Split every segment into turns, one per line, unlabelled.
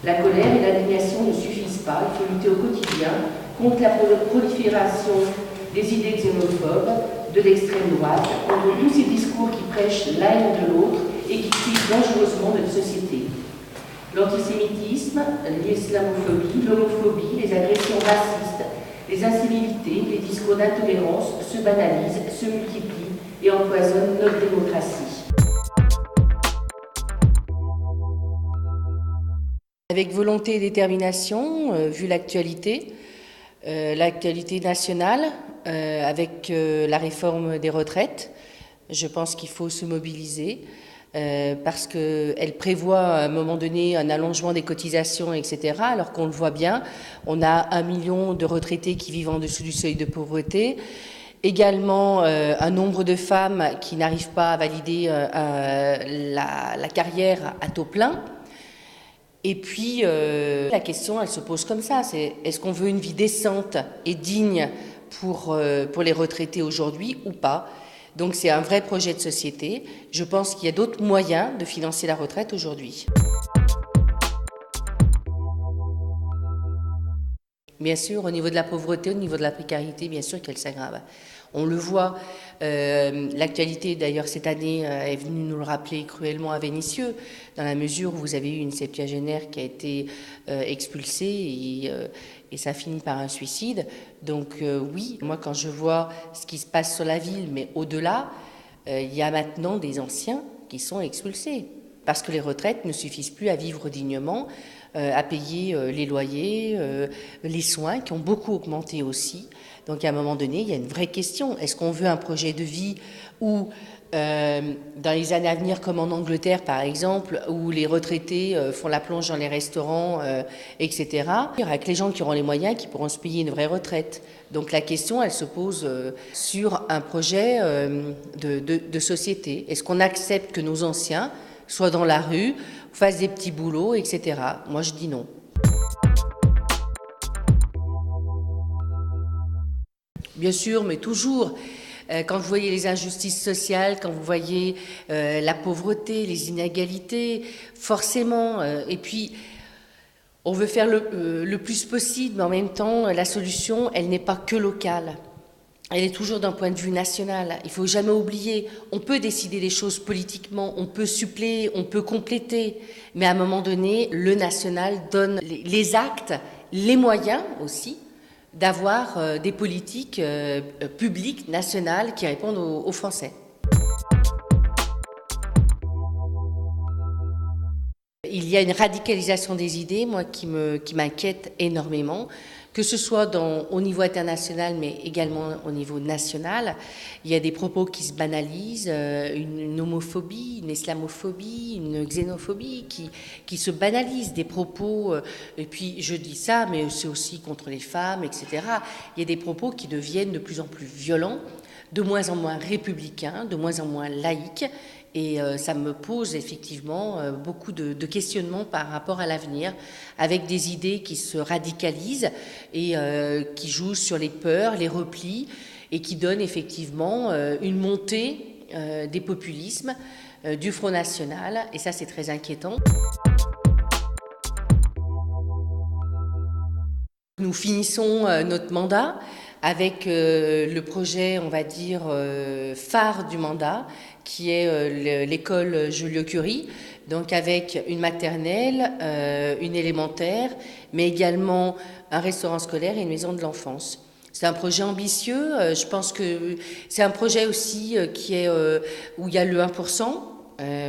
La colère et l'indignation ne suffisent pas, il faut lutter au quotidien contre la prolifération des idées xénophobes de l'extrême droite, contre tous ces discours qui prêchent la haine de l'autre et qui tuent dangereusement notre société. L'antisémitisme, l'islamophobie, l'homophobie, les agressions racistes, les incivilités, les discours d'intolérance se banalisent, se multiplient et empoisonnent notre démocratie. Avec volonté et détermination, vu l'actualité nationale, avec la réforme des retraites, je pense qu'il faut se mobiliser parce qu'elle prévoit à un moment donné un allongement des cotisations, etc. Alors qu'on le voit bien, on a 1 million de retraités qui vivent en dessous du seuil de pauvreté. Également, un nombre de femmes qui n'arrivent pas à valider la carrière à taux plein. Et puis, la question, elle se pose comme ça, c'est est-ce qu'on veut une vie décente et digne pour les retraités aujourd'hui ou pas? Donc c'est un vrai projet de société. Je pense qu'il y a d'autres moyens de financer la retraite aujourd'hui. Bien sûr, au niveau de la pauvreté, au niveau de la précarité, bien sûr qu'elle s'aggrave. On le voit, l'actualité d'ailleurs cette année est venue nous le rappeler cruellement à Vénissieux, dans la mesure où vous avez eu une septuagénaire qui a été expulsée et ça finit par un suicide. Donc oui, moi quand je vois ce qui se passe sur la ville, mais au-delà, il y a maintenant des anciens qui sont expulsés. Parce que les retraites ne suffisent plus à vivre dignement, à payer les loyers, les soins qui ont beaucoup augmenté aussi. Donc à un moment donné, il y a une vraie question. Est-ce qu'on veut un projet de vie où, dans les années à venir, comme en Angleterre par exemple, où les retraités font la plonge dans les restaurants, etc., avec les gens qui auront les moyens, qui pourront se payer une vraie retraite. Donc la question, elle se pose sur un projet de société. Est-ce qu'on accepte que nos anciens soient dans la rue, fassent des petits boulots, etc. Moi, je dis non. Bien sûr, mais toujours, quand vous voyez les injustices sociales, quand vous voyez la pauvreté, les inégalités, forcément, et puis on veut faire le plus possible, mais en même temps, la solution, elle n'est pas que locale. Elle est toujours d'un point de vue national. Il ne faut jamais oublier, on peut décider des choses politiquement, on peut suppléer, on peut compléter, mais à un moment donné, le national donne les actes, les moyens aussi, d'avoir des politiques publiques, nationales, qui répondent aux Français. Il y a une radicalisation des idées, moi, qui m'inquiète énormément, que ce soit au niveau international, mais également au niveau national. Il y a des propos qui se banalisent, une homophobie, une islamophobie, une xénophobie qui se banalisent, des propos, et puis je dis ça, mais c'est aussi contre les femmes, etc. Il y a des propos qui deviennent de plus en plus violents, de moins en moins républicains, de moins en moins laïques, et ça me pose effectivement beaucoup de questionnements par rapport à l'avenir, avec des idées qui se radicalisent et qui jouent sur les peurs, les replis, et qui donnent effectivement une montée des populismes, du Front National, et ça c'est très inquiétant. Nous finissons notre mandat avec le projet, on va dire, phare du mandat, qui est l'école Joliot-Curie, donc avec une maternelle, une élémentaire, mais également un restaurant scolaire et une maison de l'enfance. C'est un projet ambitieux, je pense que c'est un projet aussi où il y a le 1%,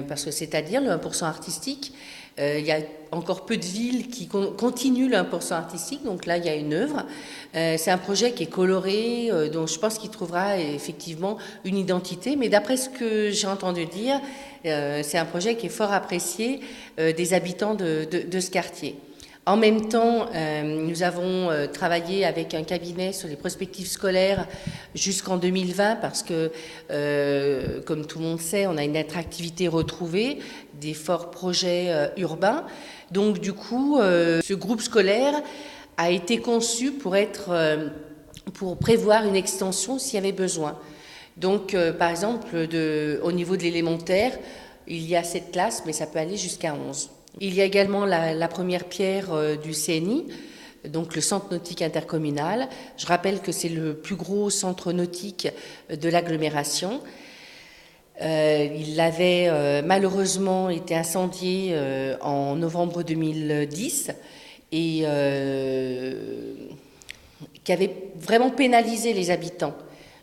parce que c'est-à-dire le 1% artistique. Il y a encore peu de villes qui continuent le 1% artistique, donc là il y a une œuvre. C'est un projet qui est coloré, donc je pense qu'il trouvera effectivement une identité, mais d'après ce que j'ai entendu dire, c'est un projet qui est fort apprécié des habitants de ce quartier. En même temps, nous avons travaillé avec un cabinet sur les prospectives scolaires jusqu'en 2020 parce que, comme tout le monde sait, on a une attractivité retrouvée, des forts projets urbains. Donc du coup, ce groupe scolaire a été conçu pour prévoir une extension s'il y avait besoin. Donc, par exemple, au niveau de l'élémentaire, il y a 7 classes, mais ça peut aller jusqu'à 11. Il y a également la première pierre du CNI, donc le centre nautique intercommunal. Je rappelle que c'est le plus gros centre nautique de l'agglomération. Il avait malheureusement été incendié en novembre 2010 et qui avait vraiment pénalisé les habitants.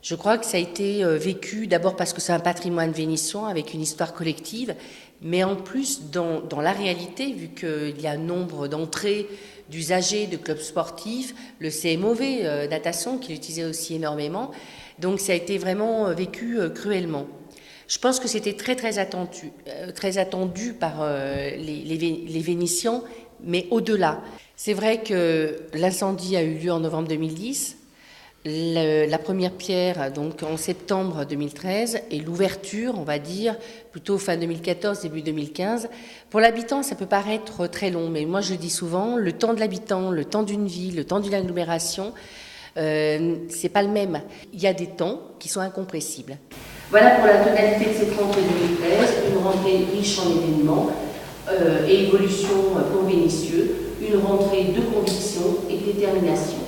Je crois que ça a été vécu d'abord parce que c'est un patrimoine vénitien avec une histoire collective, mais en plus dans la réalité, vu qu'il y a un nombre d'entrées d'usagers de clubs sportifs, le CMOV natation qui l'utilisait aussi énormément, donc ça a été vraiment vécu cruellement. Je pense que c'était très attendu par les Vénitiens, mais au-delà. C'est vrai que l'incendie a eu lieu en novembre 2010, la première pierre donc en septembre 2013 et l'ouverture, on va dire, plutôt fin 2014, début 2015. Pour l'habitant, ça peut paraître très long, mais moi je le dis souvent, le temps de l'habitant, le temps d'une ville, le temps d'une agglomération, c'est pas le même. Il y a des temps qui sont incompressibles. Voilà pour la totalité de cette rentrée 2013, une rentrée riche en événements et évolution pour Vénissieux, une rentrée de conviction et de détermination.